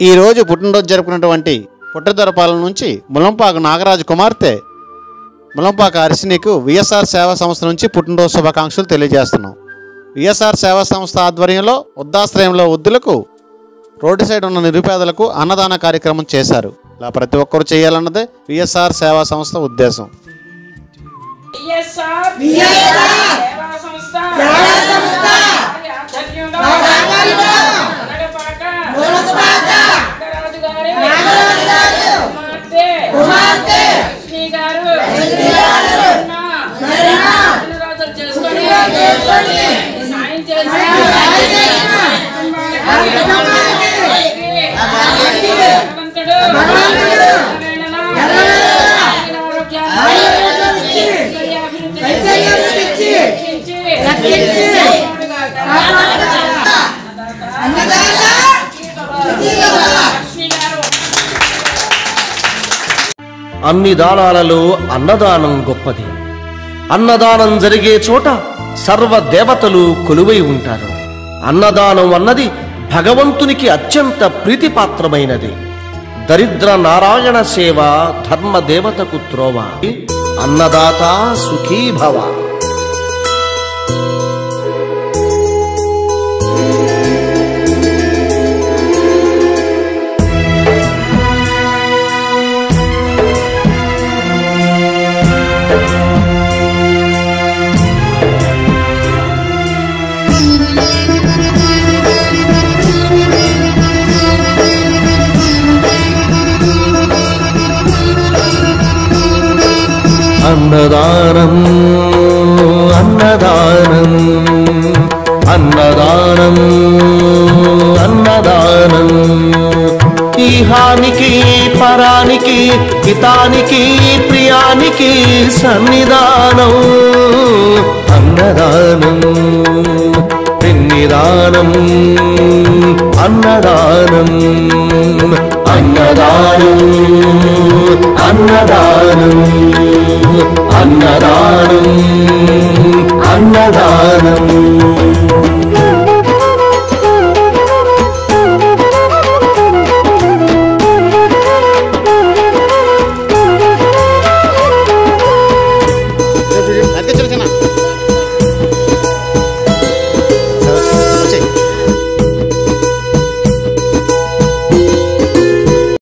ఈరోజు పుట్టినరోజు జరుపుకున్నటువంటి పుట్టదొరపాలెం నుంచి ములంపాక నాగరాజు కుమార్తె ములంపాక హర్షినికి విఎస్ఆర్ సేవా సంస్థ నుంచి పుట్టినరోజు శుభాకాంక్షలు తెలియజేస్తున్నాం. విఎస్ఆర్ సేవా సంస్థ ఆధ్వర్యంలో వృద్ధాశ్రయంలో వృద్ధులకు, రోడ్డు సైడ్ ఉన్న నిరుపేదలకు అన్నదాన కార్యక్రమం చేశారు. ఇలా ప్రతి ఒక్కరు చేయాలన్నదే విఎస్ఆర్ సేవా సంస్థ ఉద్దేశం. అన్ని దానాలలో అన్నదానం గొప్పది. అన్నదానం జరిగే చోట సర్వ దేవతలు కొలువై ఉంటారు. అన్నదానం అన్నది భగవంతునికి అత్యంత ప్రీతిపాత్రమైనది. దరిద్ర నారాయణ సేవ ధర్మ దేవతకు త్రోవ. అన్నదాత సుఖీ భవ. అన్నదానం అన్నదానం అన్నదానం అన్నదానం ఈహానికి పరానికి హితానికి ప్రియానికి సన్నిధానం. అన్నదానం పిన్నిదానం అన్నదానం అన్నదానం అన్నదానం.